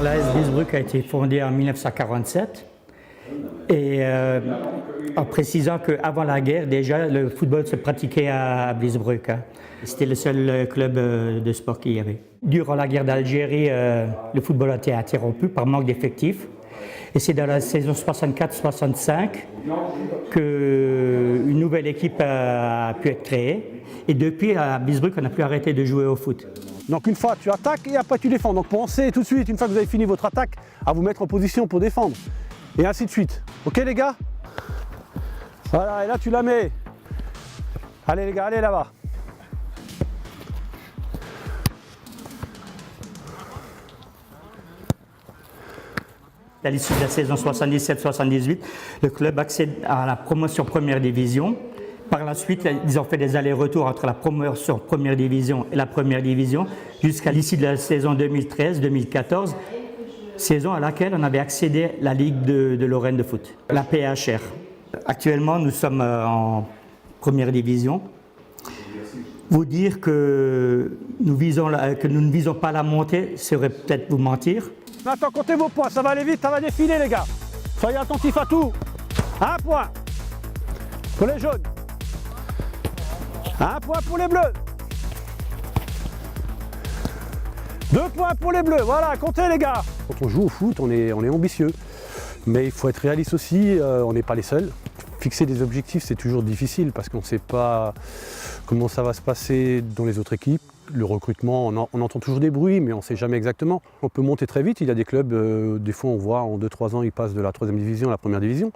L'AS Bliesbruck a été fondée en 1947 et en précisant qu'avant la guerre, déjà, le football se pratiquait à Bliesbruck. C'était le seul club de sport qu'il y avait. Durant la guerre d'Algérie, le football a été interrompu par manque d'effectifs. Et c'est dans la saison 64-65 qu'une nouvelle équipe a pu être créée. Et depuis, à Bliesbruck, on n'a plus arrêté de jouer au foot. Donc une fois, tu attaques et après tu défends. Donc pensez tout de suite, une fois que vous avez fini votre attaque, à vous mettre en position pour défendre. Et ainsi de suite. Ok les gars? Voilà, et là tu la mets. Allez les gars, allez là-bas. À l'issue de la saison 77-78, le club accède à la promotion première division. Par la suite, ils ont fait des allers-retours entre la promotion première division et la première division jusqu'à l'issue de la saison 2013-2014, saison à laquelle on avait accédé à la Ligue de Lorraine de foot, la PHR. Actuellement, nous sommes en première division. Vous dire que nous ne visons pas la montée serait peut-être vous mentir. Maintenant, comptez vos points, ça va aller vite, ça va défiler les gars. Soyez attentifs à tout. 1 point pour les jaunes. 1 point pour les bleus. 2 points pour les bleus, voilà, comptez les gars. Quand on joue au foot, on est ambitieux. Mais il faut être réaliste aussi, on n'est pas les seuls. Fixer des objectifs, c'est toujours difficile parce qu'on ne sait pas comment ça va se passer dans les autres équipes. Le recrutement, on entend toujours des bruits, mais on ne sait jamais exactement. On peut monter très vite, il y a des clubs, des fois on voit en 2-3 ans, ils passent de la 3e division à la 1re division.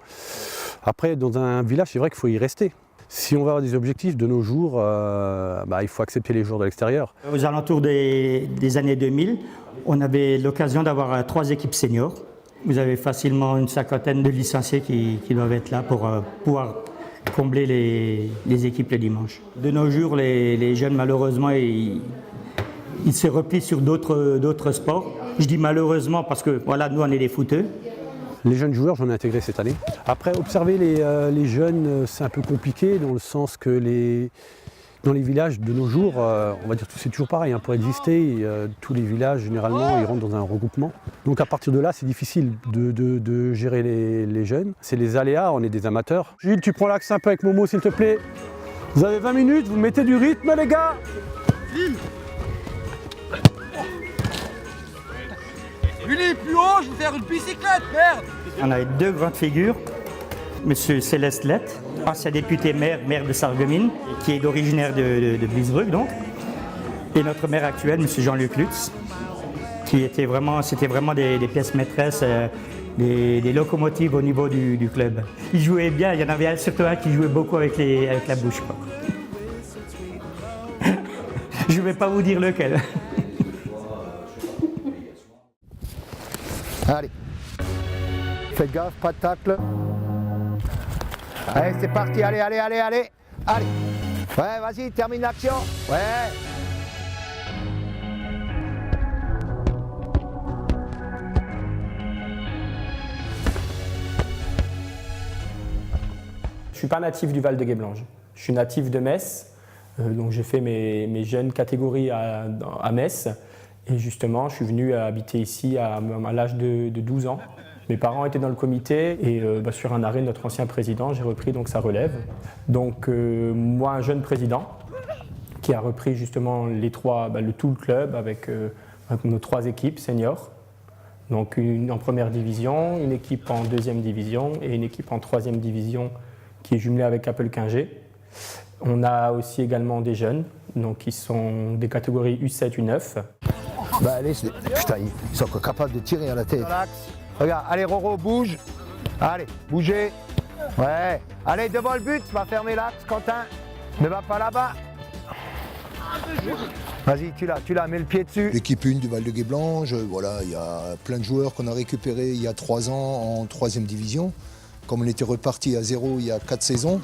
Après, dans un village, c'est vrai qu'il faut y rester. Si on va avoir des objectifs de nos jours, il faut accepter les joueurs de l'extérieur. Aux alentours des années 2000, on avait l'occasion d'avoir 3 équipes seniors. Vous avez facilement une 50aine de licenciés qui doivent être là pour pouvoir combler les équipes le dimanche. De nos jours, les jeunes, malheureusement, ils se replient sur d'autres sports. Je dis malheureusement parce que voilà, nous, on est des footeux. Les jeunes joueurs, j'en ai intégré cette année. Après, observer les jeunes, c'est un peu compliqué dans le sens que dans les villages de nos jours, on va dire que c'est toujours pareil, pour exister, tous les villages, généralement, ils rentrent dans un regroupement. Donc à partir de là, c'est difficile de gérer les jeunes. C'est les aléas, on est des amateurs. Gilles, tu prends l'axe un peu avec Momo, s'il te plaît. Vous avez 20 minutes, vous mettez du rythme, les gars. Julie, plus haut, je vais faire une bicyclette, merde! On avait 2 grandes figures. Monsieur Céleste Lett, ancien député maire de Sarreguemines, qui est originaire de Bliesbruck donc. Et notre maire actuel, monsieur Jean-Luc Lutz, qui c'était vraiment des pièces maîtresses, des locomotives au niveau du club. Il jouait bien, il y en avait surtout un qui jouait beaucoup avec la bouche, quoi. Je ne vais pas vous dire lequel. Allez, faites gaffe, pas de tacle. Allez, c'est parti, allez. Ouais, vas-y, termine l'action. Ouais. Je ne suis pas natif du Val de Guéblange. Je suis natif de Metz, donc j'ai fait mes jeunes catégories à Metz. Et justement, je suis venu habiter ici à l'âge de 12 ans. Mes parents étaient dans le comité et sur un arrêt de notre ancien président, j'ai repris donc sa relève. Donc moi, un jeune président qui a repris justement tout le club avec nos 3 équipes seniors. Donc une en première division, une équipe en 2e division et une équipe en 3e division qui est jumelée avec Appelquingé. On a aussi également des jeunes, donc qui sont des catégories U7, U9. Allez, putain, ils sont capables de tirer à la tête. Regarde, allez Roro, bouge. Allez, bougez. Ouais. Allez, devant le but, va fermer l'axe, Quentin. Ne va pas là-bas. Vas-y, tu l'as, mets le pied dessus. L'équipe 1 du Val de Guéblange, voilà, il y a plein de joueurs qu'on a récupérés il y a 3 ans en 3e division. Comme on était reparti à 0 il y a 4 saisons,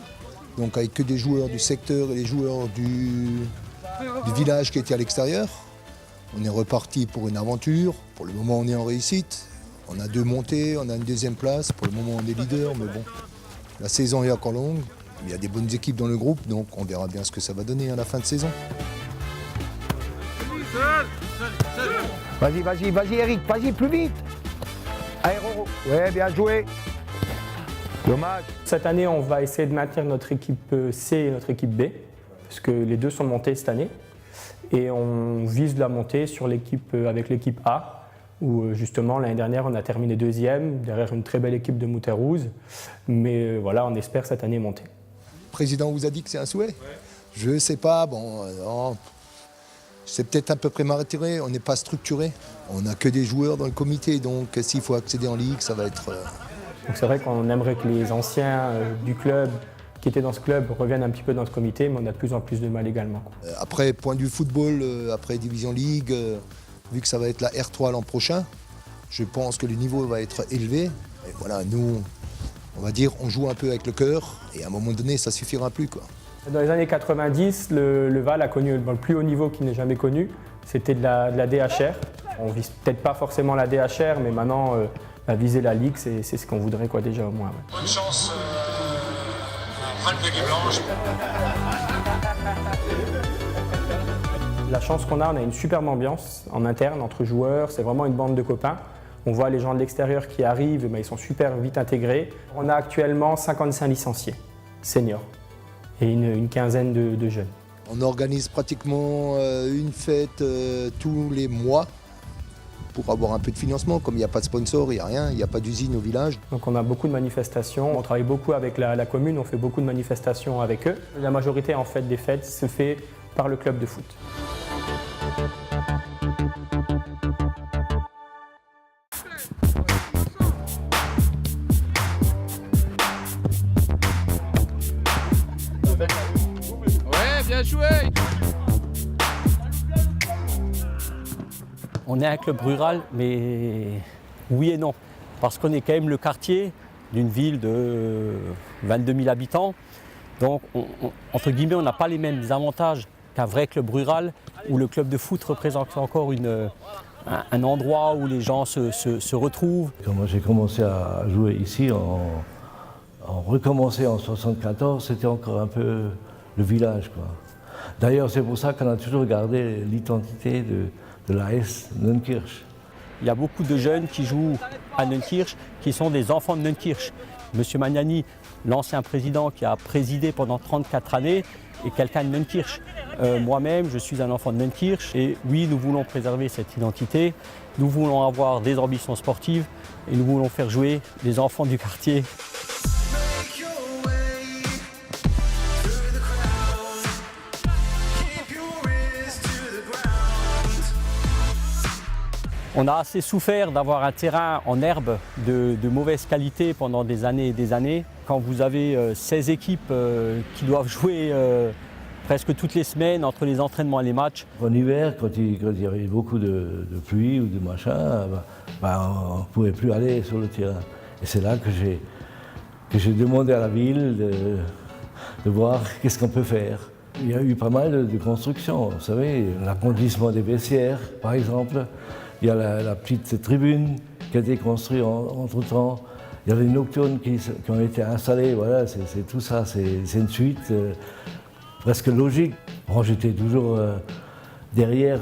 donc avec que des joueurs du secteur et des joueurs du village qui étaient à l'extérieur. On est reparti pour une aventure. Pour le moment, on est en réussite. On a 2 montées, on a une 2e place. Pour le moment, on est leader, mais bon, la saison est encore longue. Il y a des bonnes équipes dans le groupe, donc on verra bien ce que ça va donner à la fin de saison. Vas-y, vas-y, vas-y Eric, vas-y plus vite. Allez Roro. Ouais, bien joué. Dommage. Cette année, on va essayer de maintenir notre équipe C et notre équipe B, parce que les deux sont montés cette année. Et on vise la montée sur l'équipe avec l'équipe A, où justement l'année dernière on a terminé deuxième, derrière une très belle équipe de Mouterrouze. Mais voilà, on espère cette année monter. Le président vous a dit que c'est un souhait? Je ne sais pas, bon, non. C'est peut-être un peu prématuré, on n'est pas structuré. On n'a que des joueurs dans le comité, donc s'il faut accéder en ligue, ça va être... Donc c'est vrai qu'on aimerait que les anciens du club qui étaient dans ce club reviennent un petit peu dans ce comité, mais on a de plus en plus de mal également. Après, point de vue football, après Division League, vu que ça va être la R3 l'an prochain, je pense que le niveau va être élevé. Et voilà, nous, on va dire, on joue un peu avec le cœur, et à un moment donné, ça suffira plus, quoi. Dans les années 90, le Val a connu le plus haut niveau qu'il n'ait jamais connu, c'était de la DHR. On vise peut-être pas forcément la DHR, mais maintenant, viser la Ligue, c'est ce qu'on voudrait quoi, déjà au moins. Ouais. Bonne chance Val de Guéblange. La chance qu'on a une superbe ambiance en interne entre joueurs, c'est vraiment une bande de copains. On voit les gens de l'extérieur qui arrivent, ils sont super vite intégrés. On a actuellement 55 licenciés seniors et une quinzaine de jeunes. On organise pratiquement une fête tous les mois pour avoir un peu de financement. Comme il n'y a pas de sponsor, il n'y a rien, il n'y a pas d'usine au village. Donc on a beaucoup de manifestations, on travaille beaucoup avec la commune, on fait beaucoup de manifestations avec eux. La majorité en fait des fêtes se fait par le club de foot. Ouais, bien joué. On est un club rural, mais oui et non. Parce qu'on est quand même le quartier d'une ville de 22 000 habitants. Donc, entre guillemets, on n'a pas les mêmes avantages qu'un vrai club rural, où le club de foot représente encore un endroit où les gens se retrouvent. Quand moi j'ai commencé à jouer ici, en recommencer en 74, c'était encore un peu le village, quoi. D'ailleurs, c'est pour ça qu'on a toujours gardé l'identité de l'AS Neunkirch. Il y a beaucoup de jeunes qui jouent à Neunkirch, qui sont des enfants de Neunkirch. Monsieur Magnani, l'ancien président qui a présidé pendant 34 années, est quelqu'un de Neunkirch. Moi-même, je suis un enfant de Neunkirch et oui, nous voulons préserver cette identité. Nous voulons avoir des ambitions sportives et nous voulons faire jouer les enfants du quartier. On a assez souffert d'avoir un terrain en herbe de mauvaise qualité pendant des années et des années. Quand vous avez 16 équipes qui doivent jouer presque toutes les semaines entre les entraînements et les matchs. En hiver, quand il y avait beaucoup de pluie ou de machin, on ne pouvait plus aller sur le terrain. Et c'est là que j'ai demandé à la ville de voir qu'est-ce qu'on peut faire. Il y a eu pas mal de constructions, vous savez, l'agrandissement des vestiaires, par exemple. Il y a la petite tribune qui a été construite entre-temps. Il y a les nocturnes qui ont été installées. Voilà, c'est tout ça, c'est une suite presque logique. Bon, j'étais toujours derrière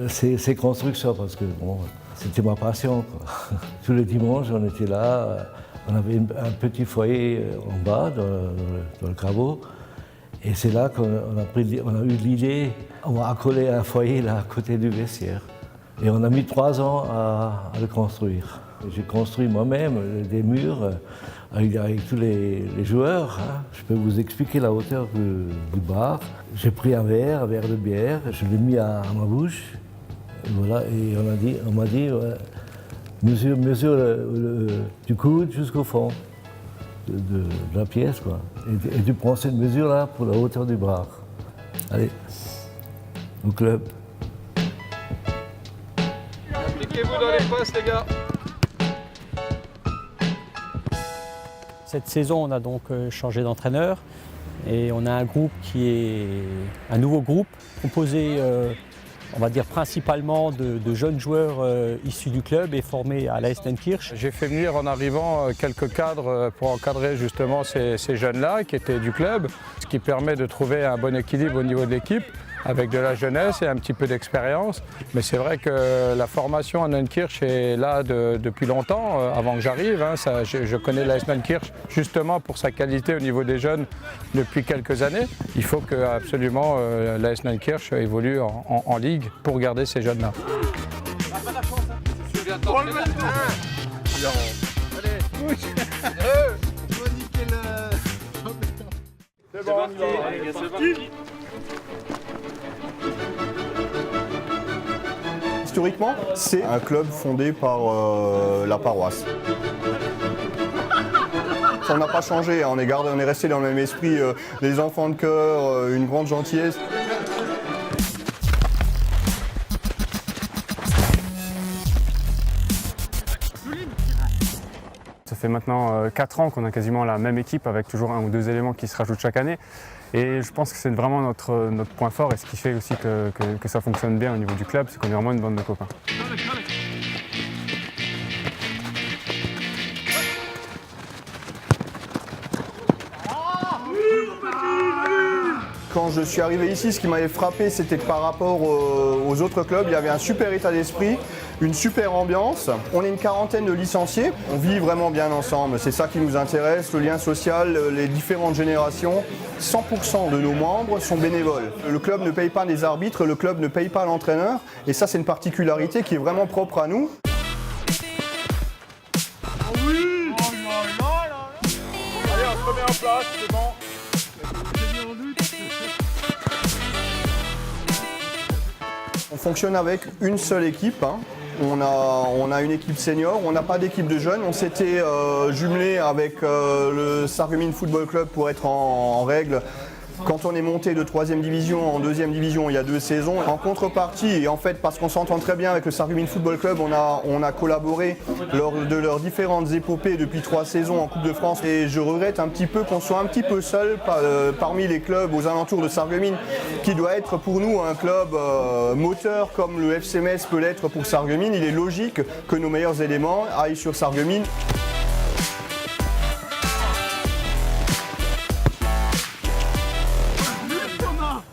ces constructions parce que bon, c'était ma passion, quoi. Tous les dimanches, on était là. On avait un petit foyer en bas, dans le caveau. Et c'est là qu'on a eu l'idée, on va accoler un foyer là, à côté du vestiaire. Et on a mis 3 ans à le construire. J'ai construit moi-même des murs avec tous les joueurs. Hein. Je peux vous expliquer la hauteur du bar. J'ai pris un verre de bière, je l'ai mis à ma bouche. Et voilà, et on m'a dit ouais, mesure du coude jusqu'au fond de la pièce, quoi. Et tu prends cette mesure-là pour la hauteur du bar. Allez, au club. Appliquez-vous dans les postes, les gars. Cette saison, on a donc changé d'entraîneur et on a un groupe qui est un nouveau groupe composé, on va dire principalement de jeunes joueurs issus du club et formés à l'AS Neunkirch. J'ai fait venir en arrivant quelques cadres pour encadrer justement ces jeunes-là qui étaient du club, ce qui permet de trouver un bon équilibre au niveau de l'équipe. avec de la jeunesse et un petit peu d'expérience. Mais c'est vrai que la formation à Neunkirch est là depuis longtemps, avant que j'arrive. Je connais l'AS Neunkirch justement pour sa qualité au niveau des jeunes depuis quelques années. Il faut que absolument l'AS Neunkirch évolue en Ligue pour garder ces jeunes-là. Historiquement, c'est un club fondé par la paroisse. On n'a pas changé, on est resté dans le même esprit, des enfants de cœur, une grande gentillesse. Ça fait maintenant 4 ans qu'on a quasiment la même équipe avec toujours 1 ou 2 éléments qui se rajoutent chaque année. Et je pense que c'est vraiment notre point fort et ce qui fait aussi que ça fonctionne bien au niveau du club, c'est qu'on est vraiment une bande de copains. Quand je suis arrivé ici, ce qui m'avait frappé, c'était que par rapport aux autres clubs, il y avait un super état d'esprit, une super ambiance. On est une quarantaine de licenciés, on vit vraiment bien ensemble, c'est ça qui nous intéresse, le lien social, les différentes générations. 100% de nos membres sont bénévoles. Le club ne paye pas les arbitres, le club ne paye pas l'entraîneur, et ça c'est une particularité qui est vraiment propre à nous. Oui. Oh là là là. Allez, on se remet en place, c'est bon. On fonctionne avec une seule équipe. On a une équipe senior, on n'a pas d'équipe de jeunes. On s'était jumelé avec le Sarreguemines Football Club pour être en règle. Quand on est monté de 3e division en 2e division il y a 2 saisons, en contrepartie, et en fait parce qu'on s'entend très bien avec le Sarreguemines Football Club, on a collaboré lors de leurs différentes épopées depuis 3 saisons en Coupe de France. Et je regrette un petit peu qu'on soit un petit peu seul parmi les clubs aux alentours de Sarreguemines, qui doit être pour nous un club moteur comme le FC Metz peut l'être pour Sarreguemines. Il est logique que nos meilleurs éléments aillent sur Sarreguemines.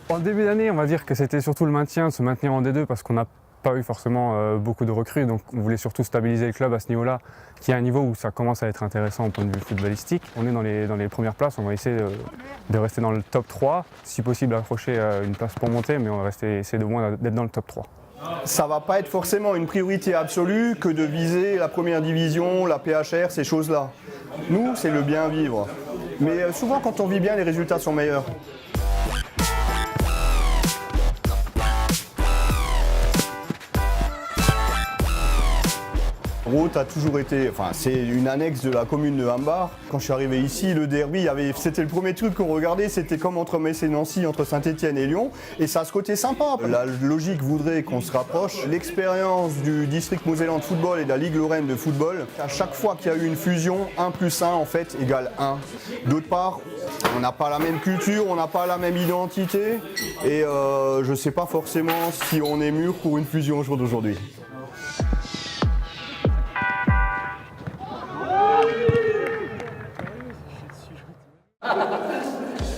En début d'année, on va dire que c'était surtout le maintien, se maintenir en D2 parce qu'on n'a pas eu forcément beaucoup de recrues, donc on voulait surtout stabiliser le club à ce niveau-là, qui est un niveau où ça commence à être intéressant au point de vue footballistique. On est dans les premières places, on va essayer de rester dans le top 3, si possible accrocher une place pour monter, mais on va essayer de moins d'être dans le top 3. Ça ne va pas être forcément une priorité absolue que de viser la première division, la PHR, ces choses-là. Nous, c'est le bien vivre. Mais souvent, quand on vit bien, les résultats sont meilleurs. Roth a toujours été, c'est une annexe de la commune de Hambar. Quand je suis arrivé ici, le derby, c'était le premier truc qu'on regardait, c'était comme entre Metz et Nancy, entre Saint-Étienne et Lyon, et ça a ce côté sympa. La logique voudrait qu'on se rapproche. L'expérience du district Mosellan de football et de la Ligue Lorraine de football, à chaque fois qu'il y a eu une fusion, 1 + 1 en fait égale 1. D'autre part, on n'a pas la même culture, on n'a pas la même identité, et je ne sais pas forcément si on est mûr pour une fusion au jour d'aujourd'hui.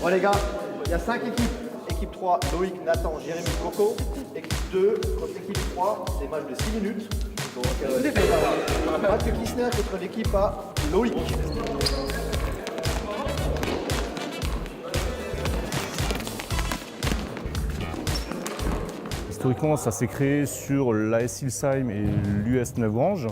Bon les gars, il y a 5 équipes. Équipe 3, Loïc, Nathan, Jérémy, Coco. Équipe 2 contre l'équipe 3, c'est match de 6 minutes. Donc Mathieu Kissner contre l'équipe à Loïc. Historiquement, ça s'est créé sur l'AS Hillsheim et l'US Neuvrange,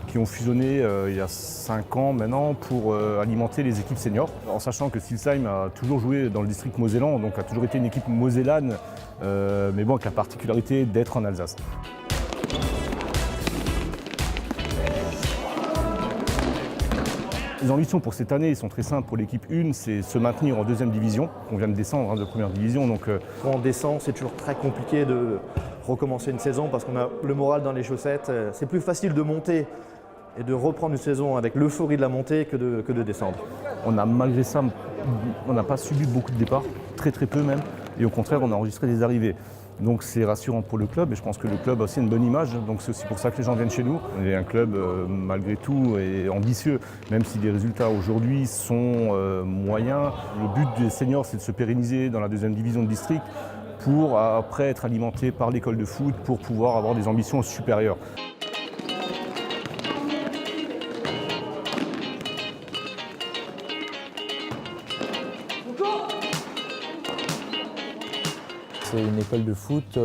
qui ont fusionné il y a 5 ans maintenant pour alimenter les équipes seniors. En sachant que Hillsheim a toujours joué dans le district mosellan, donc a toujours été une équipe mosellane, mais bon, avec la particularité d'être en Alsace. Les ambitions pour cette année sont très simples pour l'équipe 1, c'est se maintenir en 2e division. On vient de descendre de première division. Donc, quand on descend, c'est toujours très compliqué de recommencer une saison parce qu'on a le moral dans les chaussettes. C'est plus facile de monter et de reprendre une saison avec l'euphorie de la montée que de descendre. On a malgré ça, on n'a pas subi beaucoup de départs, très peu même, et au contraire on a enregistré des arrivées. Donc c'est rassurant pour le club et je pense que le club a aussi une bonne image, donc c'est aussi pour ça que les gens viennent chez nous. On est un club malgré tout et ambitieux, même si les résultats aujourd'hui sont moyens. Le but des seniors c'est de se pérenniser dans la 2e division de district pour après être alimenté par l'école de foot pour pouvoir avoir des ambitions supérieures. C'est une école de foot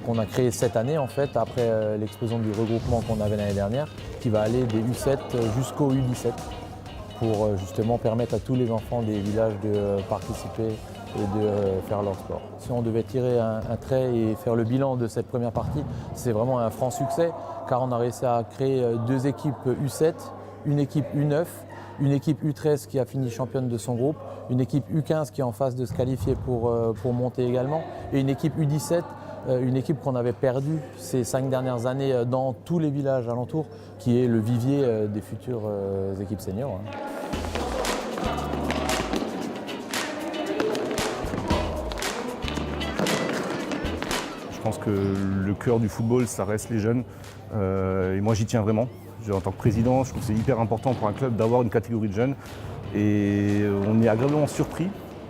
qu'on a créée cette année en fait, après l'explosion du regroupement qu'on avait l'année dernière, qui va aller des U7 jusqu'au U17 pour justement permettre à tous les enfants des villages de participer et de faire leur sport. Si on devait tirer un trait et faire le bilan de cette première partie, c'est vraiment un franc succès car on a réussi à créer 2 équipes U7, une équipe U9, une équipe U13 qui a fini championne de son groupe, une équipe U15 qui est en phase de se qualifier pour monter également, et une équipe U17, une équipe qu'on avait perdue ces 5 dernières années dans tous les villages alentours, qui est le vivier des futures équipes seniors. Je pense que le cœur du football, ça reste les jeunes, et moi j'y tiens vraiment. En tant que président, je trouve que c'est hyper important pour un club d'avoir une catégorie de jeunes. Et on est agréablement surpris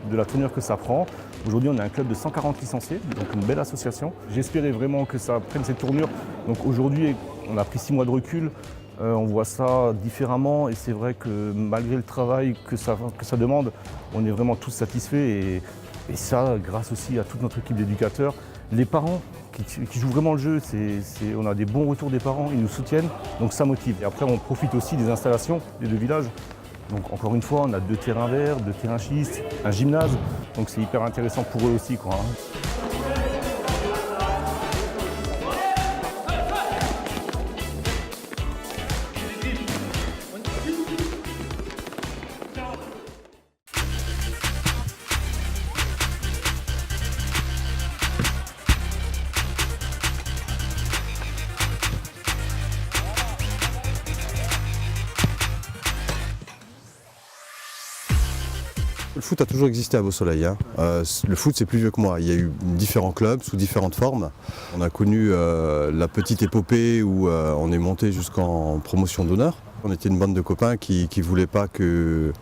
de la tournure que ça prend. Aujourd'hui, on est un club de 140 licenciés, donc une belle association. J'espérais vraiment que ça prenne cette tournure. Donc aujourd'hui, on a pris 6 mois de recul. On voit ça différemment et c'est vrai que malgré le travail que ça demande, on est vraiment tous satisfaits. Et ça, grâce aussi à toute notre équipe d'éducateurs. Les parents qui jouent vraiment le jeu, on a des bons retours des parents, ils nous soutiennent, donc ça motive. Et après, on profite aussi des installations des 2 villages. Donc encore une fois, on a 2 terrains verts, 2 terrains schistes, un gymnase, donc c'est hyper intéressant pour eux aussi, quoi. Le foot a toujours existé à Beausoleil. Le foot, c'est plus vieux que moi. Il y a eu différents clubs sous différentes formes. On a connu la petite épopée où on est monté jusqu'en promotion d'honneur. On était une bande de copains qui ne voulaient pas que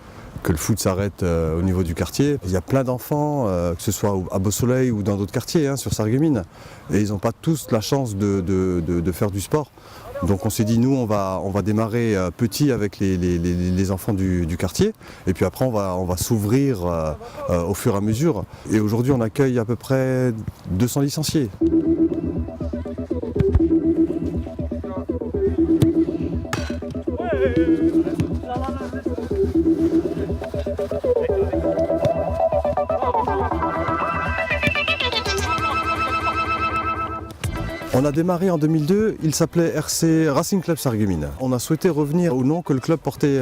le foot s'arrête au niveau du quartier. Il y a plein d'enfants, que ce soit à Beausoleil ou dans d'autres quartiers, sur Sarreguemines. Et ils n'ont pas tous la chance de faire du sport. Donc on s'est dit, nous, on va démarrer petit avec les enfants du quartier. Et puis après, on va s'ouvrir au fur et à mesure. Et aujourd'hui, on accueille à peu près 200 licenciés. On a démarré en 2002, il s'appelait RC Racing Club Sarreguemines. On a souhaité revenir au nom que le club portait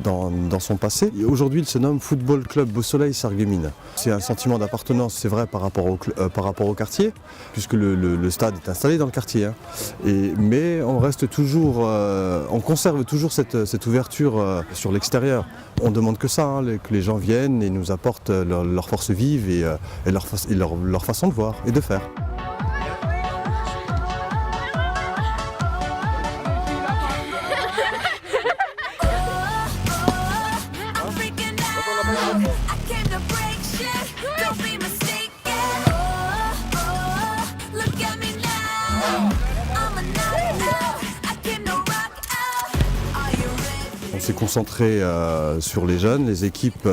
dans son passé. Aujourd'hui, il se nomme Football Club Beausoleil Sarreguemines. C'est un sentiment d'appartenance, c'est vrai, par rapport au quartier, puisque le stade est installé dans le quartier. Mais on reste toujours, on conserve toujours cette ouverture sur l'extérieur. On ne demande que ça, que les gens viennent et nous apportent leur force vive et leur façon de voir et de faire. On s'est concentré sur les jeunes, les équipes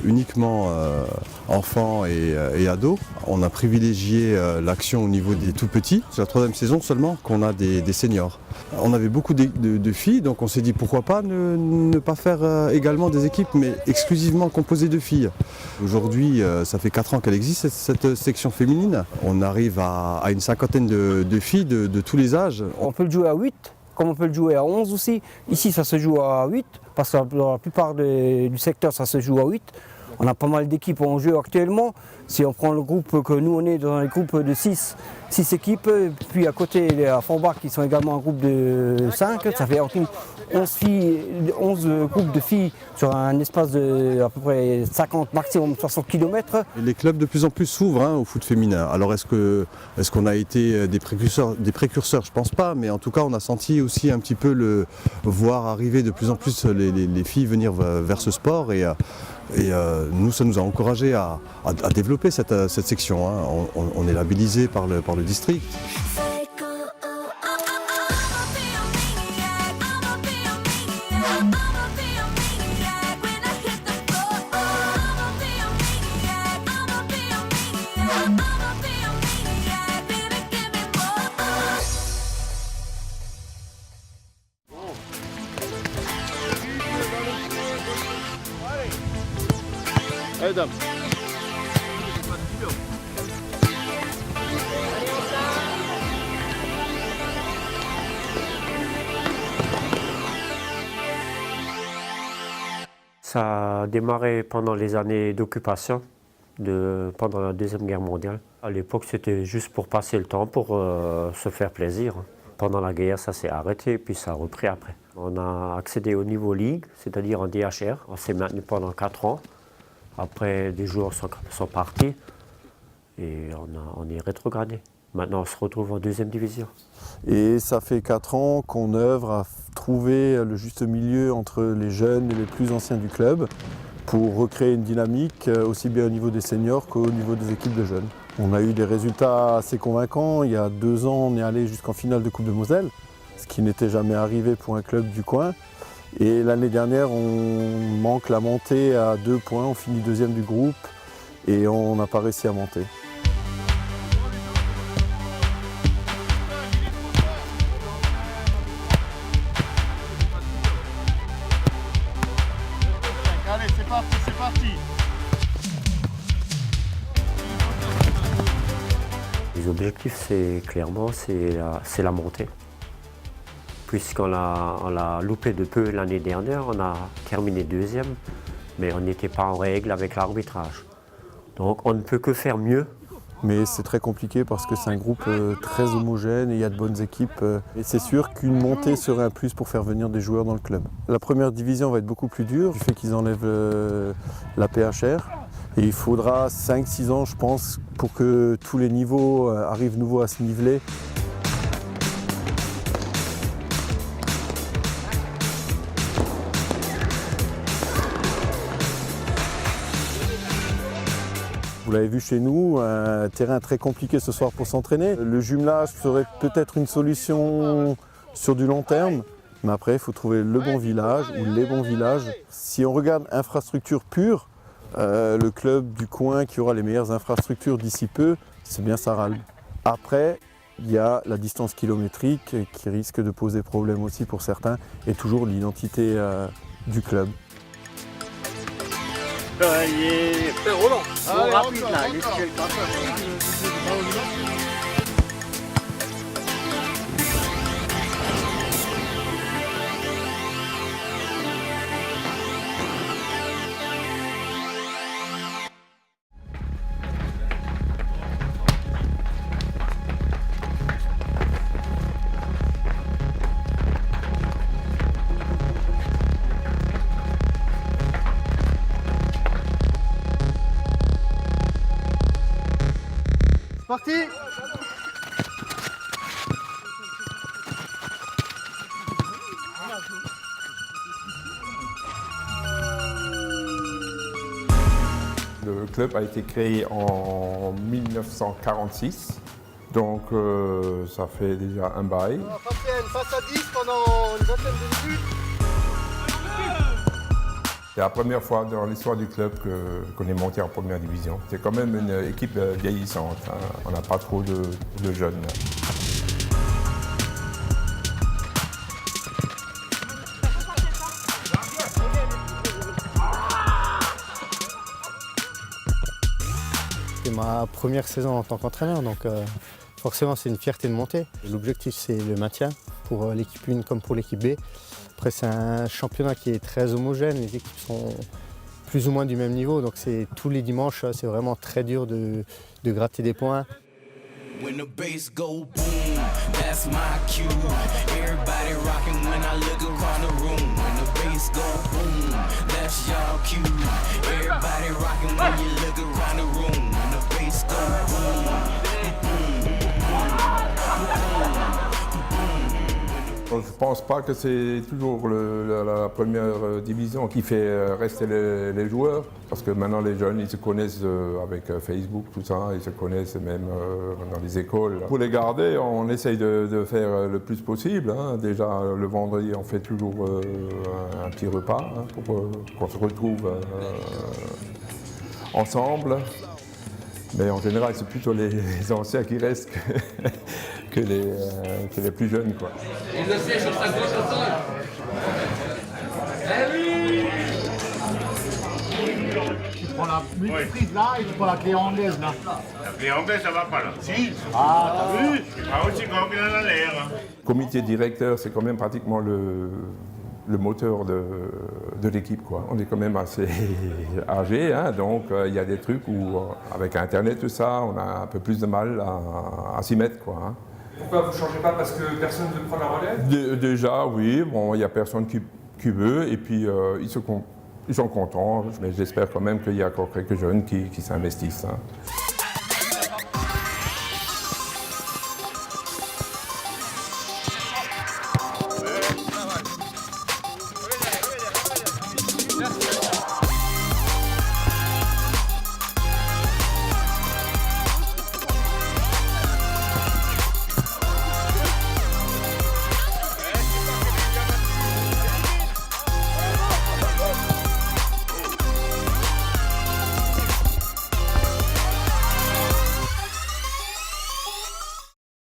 uniquement enfants et ados. On a privilégié l'action au niveau des tout petits. C'est la 3e saison seulement qu'on a des seniors. On avait beaucoup de filles, donc on s'est dit pourquoi pas ne pas faire également des équipes, mais exclusivement composées de filles. Aujourd'hui, ça fait 4 ans qu'elle existe, cette section féminine. On arrive à une 50aine de filles de tous les âges. On peut le jouer à 8. Comme on peut le jouer à 11 aussi. Ici, ça se joue à 8, parce que dans la plupart du secteur, ça se joue à 8. On a pas mal d'équipes en jeu actuellement. Si on prend le groupe que nous, on est dans un groupe de 6 équipes, puis à côté, il y a Forbach qui sont également un groupe de 5. Ça fait 11 groupes de filles sur un espace de à peu près 50, maximum 60 km. Les clubs de plus en plus s'ouvrent au foot féminin. Alors est-ce qu'on a été des précurseurs? Je pense pas, mais en tout cas on a senti aussi un petit peu voir arriver de plus en plus les filles venir vers ce sport. Et Et nous, ça nous a encouragés à développer cette section, hein. On est labellisé par le district. Allez, dame. Ça a démarré pendant les années d'occupation, pendant la Deuxième Guerre mondiale. À l'époque, c'était juste pour passer le temps, pour se faire plaisir. Pendant la guerre, ça s'est arrêté, puis ça a repris après. On a accédé au niveau Ligue, c'est-à-dire en DHR. On s'est maintenu pendant 4 ans. Après, des joueurs sont partis et on est rétrogradé. Maintenant, on se retrouve en 2e division. Et ça fait 4 ans qu'on œuvre à trouver le juste milieu entre les jeunes et les plus anciens du club pour recréer une dynamique aussi bien au niveau des seniors qu'au niveau des équipes de jeunes. On a eu des résultats assez convaincants. Il y a 2 ans, on est allé jusqu'en finale de Coupe de Moselle, ce qui n'était jamais arrivé pour un club du coin. Et l'année dernière, on manque la montée à 2 points, on finit 2e du groupe et on n'a pas réussi à monter. Allez, c'est parti, c'est parti. Les objectifs, c'est clairement la montée. Puisqu'on l'a loupé de peu l'année dernière, on a terminé 2e, mais on n'était pas en règle avec l'arbitrage. Donc on ne peut que faire mieux. Mais c'est très compliqué parce que c'est un groupe très homogène et il y a de bonnes équipes. Et c'est sûr qu'une montée serait un plus pour faire venir des joueurs dans le club. La première division va être beaucoup plus dure du fait qu'ils enlèvent la PHR. Et il faudra 5-6 ans, je pense, pour que tous les niveaux arrivent nouveau à se niveler. Vous l'avez vu chez nous, un terrain très compliqué ce soir pour s'entraîner. Le jumelage serait peut-être une solution sur du long terme, mais après il faut trouver le bon village ou les bons villages. Si on regarde infrastructure pure, le club du coin qui aura les meilleures infrastructures d'ici peu, c'est bien Sarral. Après, il y a la distance kilométrique qui risque de poser problème aussi pour certains et toujours l'identité du club. C'est Roland. Allez, rapide là, il est Parti. Le club a été créé en 1946, donc ça fait déjà un bail. Face à 10 pendant une vingtaine de minutes. C'est la première fois dans l'histoire du club qu'on est monté en première division. C'est quand même une équipe vieillissante, hein. On n'a pas trop de jeunes. C'est ma première saison en tant qu'entraîneur, donc forcément c'est une fierté de monter. L'objectif c'est le maintien pour l'équipe 1 comme pour l'équipe B. Après c'est un championnat qui est très homogène, les équipes sont plus ou moins du même niveau, donc c'est tous les dimanches, c'est vraiment très dur de gratter des points. When the bass go boom, that's my cue. Everybody rocking when I look around the room. When the bass go boom, that's y'all cue. Everybody rocking when you look around the room. When the bass go boom, boom, boom, boom, boom. Je ne pense pas que c'est toujours la première division qui fait rester les joueurs, parce que maintenant les jeunes, ils se connaissent avec Facebook, tout ça, ils se connaissent même dans les écoles. Pour les garder, on essaye de faire le plus possible. Hein. Déjà, le vendredi, on fait toujours un petit repas hein, pour qu'on se retrouve ensemble. Mais en général, c'est plutôt les anciens qui restent que les plus jeunes, quoi. Il le sait sur sa gauche aussi. Eh oui! Tu prends la multiprise là et tu prends la clé anglaise là. La clé anglaise, ça va pas là. Si. Ah, t'as vu? C'est pas aussi grand qu'il en a l'air. Le comité directeur, c'est quand même pratiquement le moteur de l'équipe, quoi. On est quand même assez âgé, hein, donc il y a des trucs où, avec Internet, tout ça, on a un peu plus de mal à s'y mettre, quoi. Hein. Pourquoi vous ne changez pas? Parce que personne ne prend la relève? Déjà, oui, bon, il n'y a personne qui veut, et puis ils sont contents, mais j'espère quand même qu'il y a encore quelques jeunes qui s'investissent. Hein.